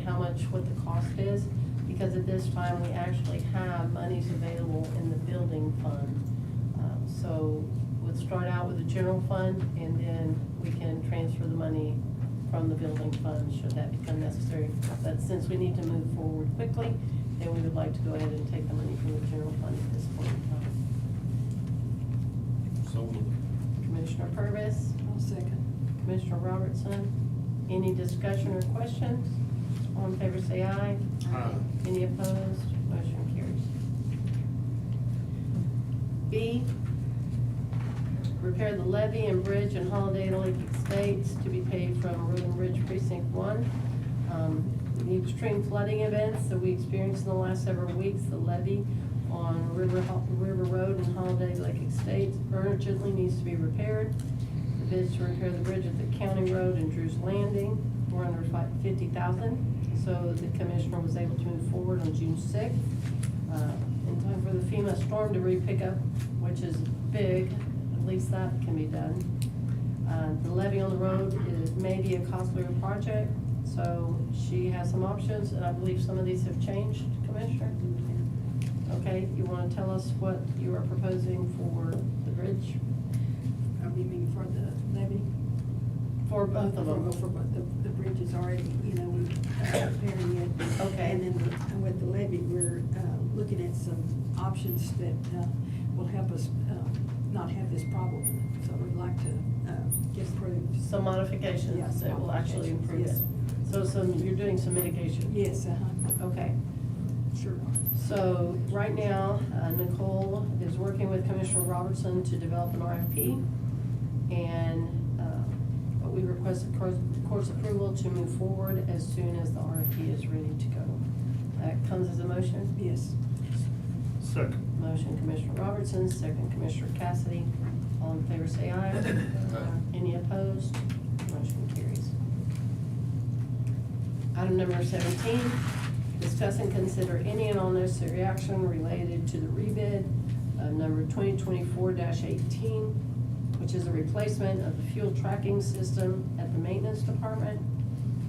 A: what the cost is, because at this time, we actually have monies available in the building fund. So we'll start out with the general fund, and then we can transfer the money from the building fund, should that become necessary. But since we need to move forward quickly, then we would like to go ahead and take the money from the general fund at this point in time.
G: So moved.
A: Commissioner Purvis,
F: I'll second.
A: Commissioner Robertson, any discussion or questions? All in favor, say aye.
K: Aye.
A: Any opposed? Motion carries. B, repair the levee and bridge in Holiday Lake Estates to be paid from Road and Bridge Precinct 1. The extreme flooding events that we experienced in the last several weeks, the levee on River Road and Holiday Lake Estates urgently needs to be repaired. The bids to repair the bridge at the County Road and Drew's Landing were under $50,000. So the commissioner was able to move forward on June 6th. In time for the FEMA storm debris pickup, which is big, at least that can be done. The levy on the road may be a costlier project, so she has some options, and I believe some of these have changed, Commissioner. Okay, you wanna tell us what you are proposing for the bridge?
F: You mean for the levy?
A: For both of them?
F: For both, the bridge is already, we're repairing it.
A: Okay.
F: And then with the levy, we're, looking at some options that, will help us, not have this problem. So we'd like to, get approved.
A: Some modifications
F: Yes,
A: that will actually improve it.
F: yes.
A: So you're doing some mitigation?
F: Yes,
A: Okay.
F: sure.
A: So right now, Nicole is working with Commissioner Robertson to develop an RFP. And we requested court's approval to move forward as soon as the RFP is ready to go. That comes as a motion?
F: Yes.
K: Second.
A: Motion Commissioner Robertson, second Commissioner Cassidy. All in favor say aye. Any opposed? Motion carries. Item number 17, discuss and consider any and all necessary action related to the rebid of number 2024-18, which is a replacement of the fuel tracking system at the maintenance department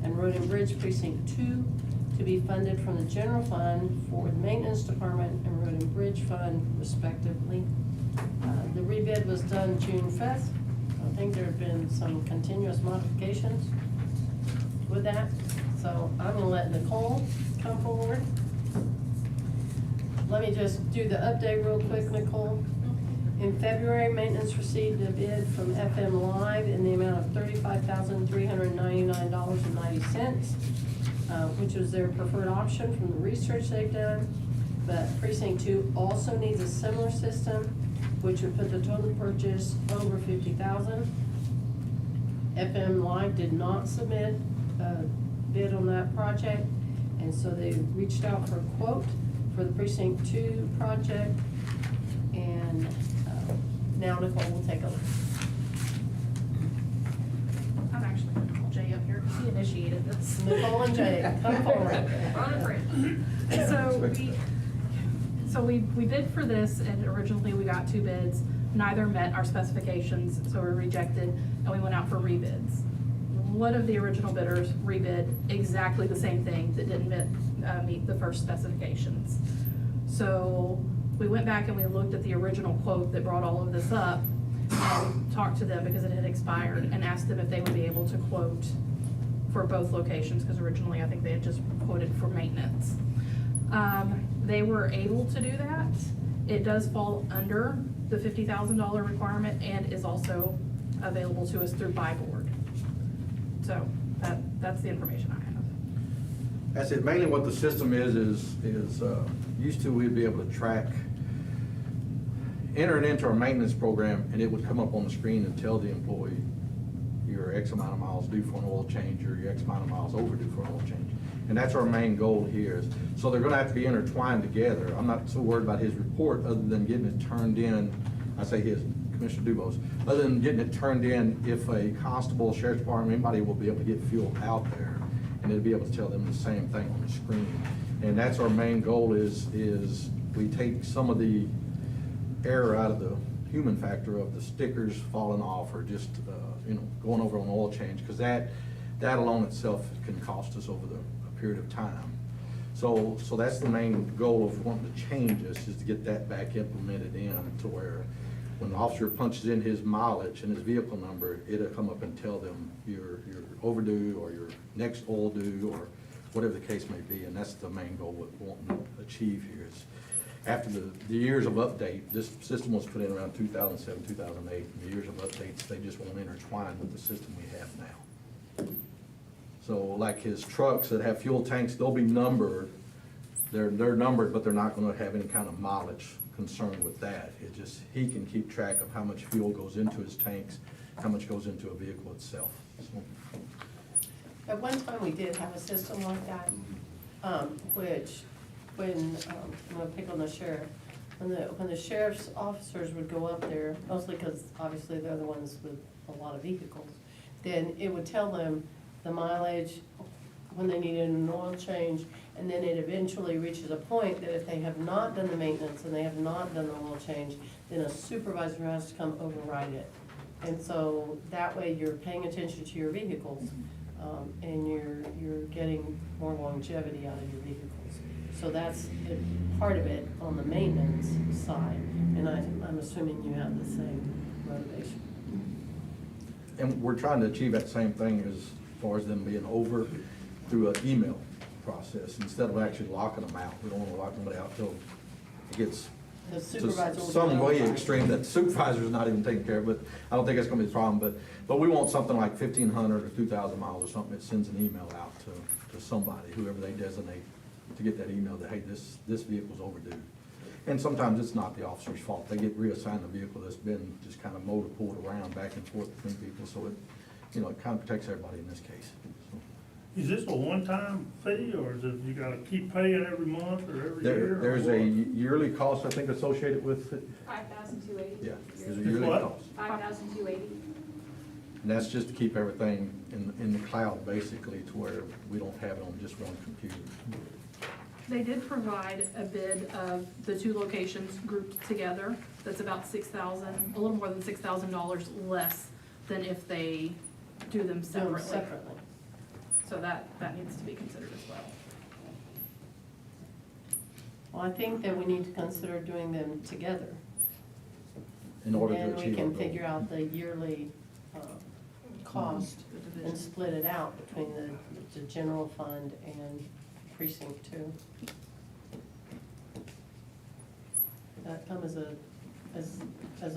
A: and Road and Bridge Precinct 2 to be funded from the general fund for the maintenance department and Road and Bridge fund respectively. The rebid was done June 5th. I think there have been some continuous modifications with that. So I'm gonna let Nicole come forward. Let me just do the update real quick, Nicole. In February, maintenance received a bid from FM Live in the amount of $35,399.90, which was their preferred option from the research they've done. But Precinct 2 also needs a similar system, which would put the total purchase over $50,000. FM Live did not submit a bid on that project, and so they reached out for a quote for the Precinct 2 project. And now Nicole will take over.
E: I'm actually gonna call Jay up here, because he initiated this.
A: Nicole and Jay, come forward.
E: So we bid for this, and originally we got 2 bids. Neither met our specifications, so we rejected, and we went out for rebids. One of the original bidders rebid exactly the same thing that didn't meet the first specifications. So we went back and we looked at the original quote that brought all of this up and talked to them because it had expired and asked them if they would be able to quote for both locations, because originally I think they had just quoted for maintenance. They were able to do that. It does fall under the $50,000 requirement and is also available to us through Buy Board. So that's the information I have.
L: That's it. Mainly what the system is used to we'd be able to track, enter it into our maintenance program, and it would come up on the screen and tell the employee you're X amount of miles due for an oil change, or you're X amount of miles overdue for an oil change. And that's our main goal here. So they're gonna have to be intertwined together. I'm not so worried about his report other than getting it turned in. I say his, Commissioner Dubose, other than getting it turned in, if a constable, sheriff's department, anybody will be able to get fuel out there, and it'll be able to tell them the same thing on the screen. And that's our main goal is we take some of the error out of the human factor of the stickers falling off, or just, going over an oil change, because that alone itself can cost us over the period of time. So that's the main goal of wanting to change this, is to get that back implemented in to where when the officer punches in his mileage and his vehicle number, it'll come up and tell them you're overdue, or your next oil due, or whatever the case may be. And that's the main goal we want to achieve here is after the years of update, this system was put in around 2007, 2008. And the years of updates, they just won't intertwine with the system we have now. So like his trucks that have fuel tanks, they'll be numbered. They're numbered, but they're not gonna have any kind of mileage concern with that. It just, he can keep track of how much fuel goes into his tanks, how much goes into a vehicle itself. So,
A: At one time, we did have a system like that, which, when, I'm gonna pick on the sheriff, when the sheriff's officers would go up there, mostly because obviously they're the ones with a lot of vehicles, then it would tell them the mileage, when they needed an oil change, and then it eventually reaches a point that if they have not done the maintenance and they have not done the oil change, then a supervisor has to come override it. And so that way you're paying attention to your vehicles, and you're getting more longevity out of your vehicles. So that's part of it on the maintenance side, and I'm assuming you have the same motivation.
L: And we're trying to achieve that same thing as far as them being over through an email process, instead of actually locking them out. We don't wanna lock somebody out till it gets
A: The
L: to
A: supervisor will
L: some way
A: notify.
L: extreme that the supervisor's not even taking care of it. I don't think that's gonna be the problem, but we want something like 1,500 or 2,000 miles or something that sends an email out to somebody, whoever they designate, to get that email that, hey, this vehicle's overdue. And sometimes it's not the officer's fault. They get reassigned a vehicle that's been just kind of motor pulled around back and forth between people, so it, it kind of protects everybody in this case. So,
M: Is this a one-time fee, or is it, you gotta keep paying every month or every year? or
L: There's a
M: what?
L: yearly cost, I think, associated with it.
I: 5,280.
L: Yeah, there's a
M: Is
L: yearly
M: what?
L: cost.
I: 5,280.
L: And that's just to keep everything in the cloud, basically, to where we don't have it on just one computer.
E: They did provide a bid of the two locations grouped together. That's about $6,000, a little more than $6,000 less than if they do them
A: Do them
E: separately.
A: separately.
E: So that needs to be considered as well.
A: Well, I think that we need to consider doing them together.
L: In order to
A: And then
L: achieve
A: we
L: our
A: can
L: goal.
A: figure out the yearly cost and split it out between the general fund and precinct two. That come as a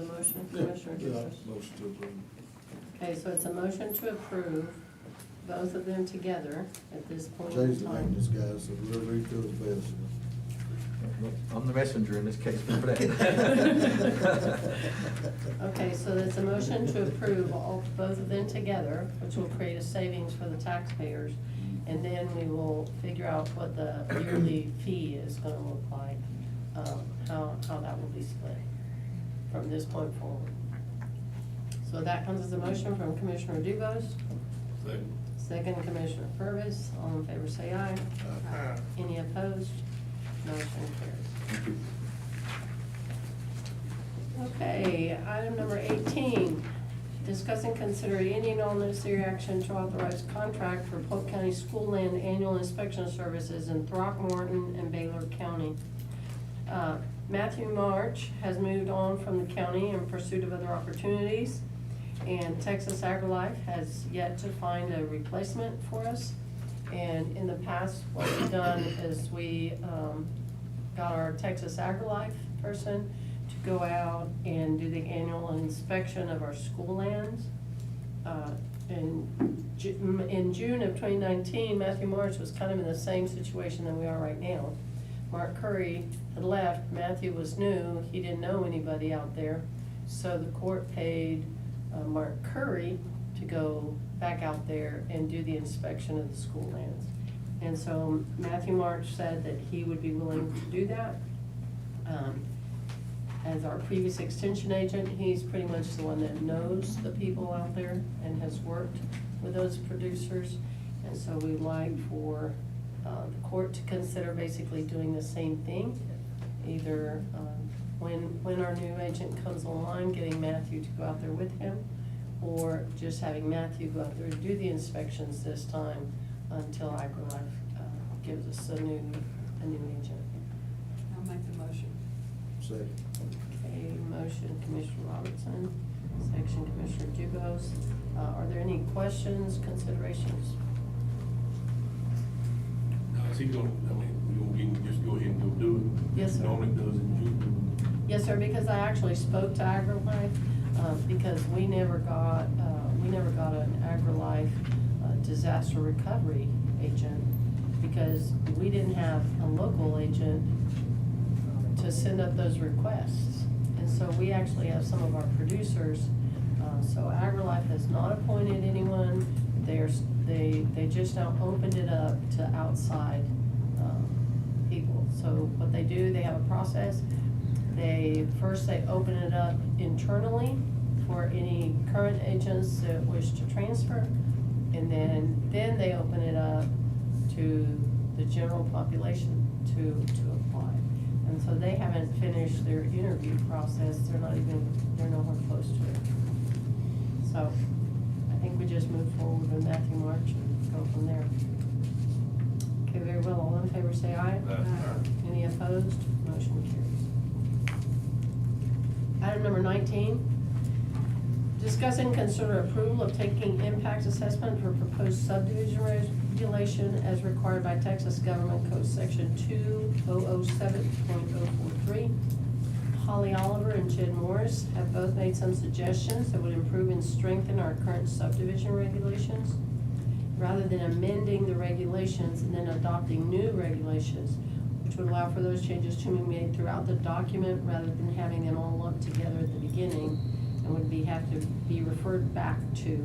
A: motion, Commissioner
C: Yeah,
A: Joseph?
C: motion to approve.
A: Okay, so it's a motion to approve both of them together at this point
C: Jay's
A: in
C: the
A: time.
C: maintenance guy, so whatever he feels best.
L: I'm the messenger in this case, remember that.
A: Okay, so it's a motion to approve both of them together, which will create a savings for the taxpayers. And then we will figure out what the yearly fee is gonna look like, how that will be split from this point forward. So that comes as a motion from Commissioner Dubus.
G: Second.
A: Second, Commissioner Purvis. All in favor, say aye.
M: Aye.
A: Any opposed? Motion carries. Okay, item number 18, discuss and consider any and all necessary action to authorize contract for Polk County School Land Annual Inspection Services in Throckmorton and Baylor County. Matthew March has moved on from the county in pursuit of other opportunities, and Texas AgriLife has yet to find a replacement for us. And in the past, what we've done is we got our Texas AgriLife person to go out and do the annual inspection of our school lands. In June of 2019, Matthew March was kind of in the same situation that we are right now. Mark Curry had left, Matthew was new, he didn't know anybody out there, so the court paid Mark Curry to go back out there and do the inspection of the school lands. And so Matthew March said that he would be willing to do that. As our previous extension agent, he's pretty much the one that knows the people out there and has worked with those producers. And so we'd like for the court to consider basically doing the same thing. Either when our new agent comes online, getting Matthew to go out there with him, or just having Matthew go out there to do the inspections this time until AgriLife gives us a new agent.
F: I'll make the motion.
C: Second.
A: Okay, motion Commissioner Robertson, section Commissioner Dubose. Are there any questions, considerations?
G: Is he gonna, we can just go ahead and go do it?
A: Yes, sir.
G: Normally does in June.
A: Yes, sir, because I actually spoke to AgriLife, because we never got an AgriLife disaster recovery agent, because we didn't have a local agent to send up those requests. And so we actually have some of our producers, so AgriLife has not appointed anyone. They just now opened it up to outside people. So what they do, they have a process. They open it up internally for any current agents that wish to transfer. And then they open it up to the general population to apply. And so they haven't finished their interview process. They're nowhere close to it. So I think we just move forward with Matthew March and go from there. Okay, very well. All in favor, say aye. Any opposed? Motion carries. Item number 19, discuss and consider approval of taking impact assessment for proposed subdivision regulation as required by Texas Government Code Section 2007.043. Holly Oliver and Jed Morris have both made some suggestions that would improve and strengthen our current subdivision regulations. Rather than amending the regulations and then adopting new regulations, which would allow for those changes to be made throughout the document rather than having them all lumped together at the beginning and would have to be referred back to.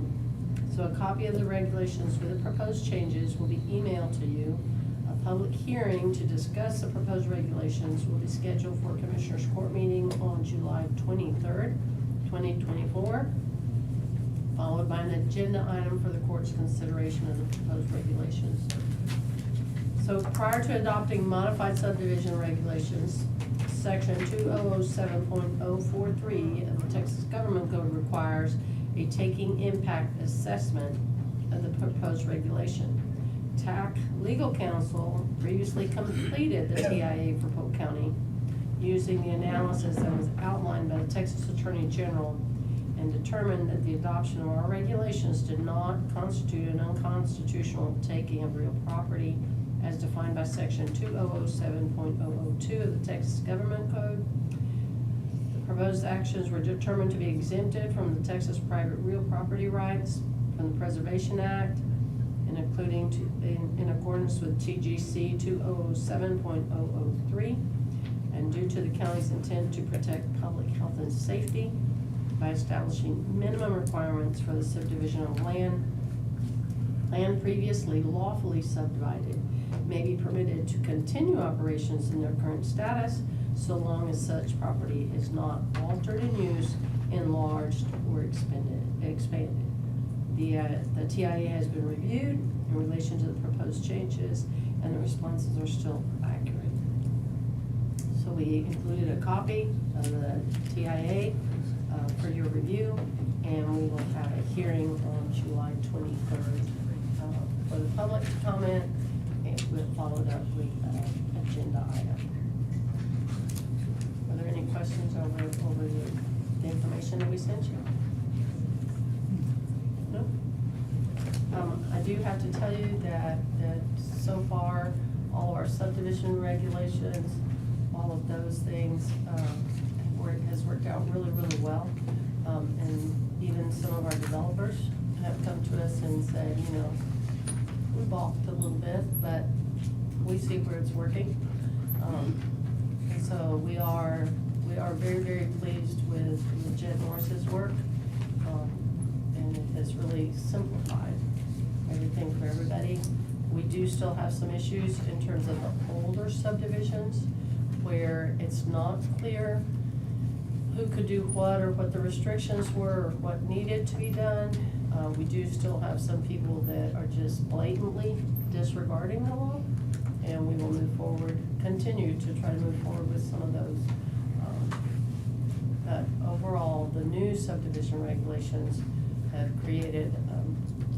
A: So a copy of the regulations with the proposed changes will be emailed to you. A public hearing to discuss the proposed regulations will be scheduled for a Commissioners Court meeting on July 23rd, 2024, followed by an agenda item for the court's consideration of the proposed regulations. So prior to adopting modified subdivision regulations, Section 2007.043 of the Texas Government Code requires a taking impact assessment of the proposed regulation. TAC Legal Counsel previously completed the TIA for Polk County using the analysis that was outlined by the Texas Attorney General and determined that the adoption of our regulations did not constitute an unconstitutional taking of real property as defined by Section 2007.002 of the Texas Government Code. The proposed actions were determined to be exempted from the Texas private real property rights from the Preservation Act, and including in accordance with TGC 2007.003, and due to the county's intent to protect public health and safety by establishing minimum requirements for the subdivision of land previously lawfully subdivided may be permitted to continue operations in their current status so long as such property is not altered in use, enlarged, or expanded. The TIA has been reviewed in relation to the proposed changes, and the responses are still accurate. So we included a copy of the TIA for your review, and we will have a hearing on July 23rd for the public to comment, and we'll follow it up with an agenda item. Are there any questions over the information that we sent you? No? I do have to tell you that so far, all of our subdivision regulations, all of those things has worked out really, really well. And even some of our developers have come to us and said, you know, we balked a little bit, but we see where it's working. And so we are very, very pleased with Jed Morris's work. And it has really simplified everything for everybody. We do still have some issues in terms of the older subdivisions where it's not clear who could do what or what the restrictions were or what needed to be done. We do still have some people that are just blatantly disregarding the law, and we will move forward, continue to try to move forward with some of those. But overall, the new subdivision regulations have created a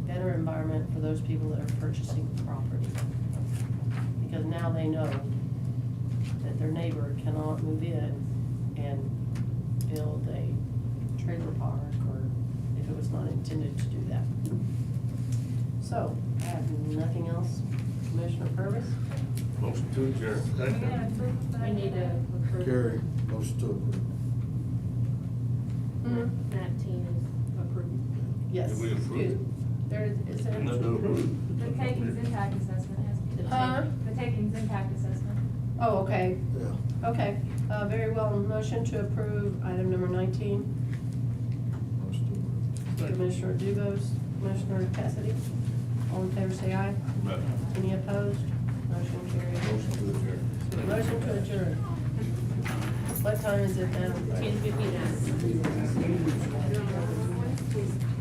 A: better environment for those people that are purchasing property. Because now they know that their neighbor cannot move in and build a trailer park, or if it was not intended to do that. So, I have nothing else. Commissioner Purvis?
G: Motion to adjourn.
E: We need to approve.
C: Carry, motion to approve.
E: 19 is approved.
A: Yes.
G: Did we approve
A: Excuse-
G: it?
A: There is it.
G: No, no, approve.
I: The takings impact assessment has to be.
A: Huh?
I: The takings impact assessment.
A: Oh, okay,
C: Yeah,
A: okay. Very well, motion to approve item number 19.
C: motion to approve.
A: Commissioner Dubose, Commissioner Cassidy. All in favor, say aye.
G: Right.
A: Any opposed? Motion carries.
G: Motion to adjourn.
A: Motion to adjourn. What time is it now?
E: 10:59.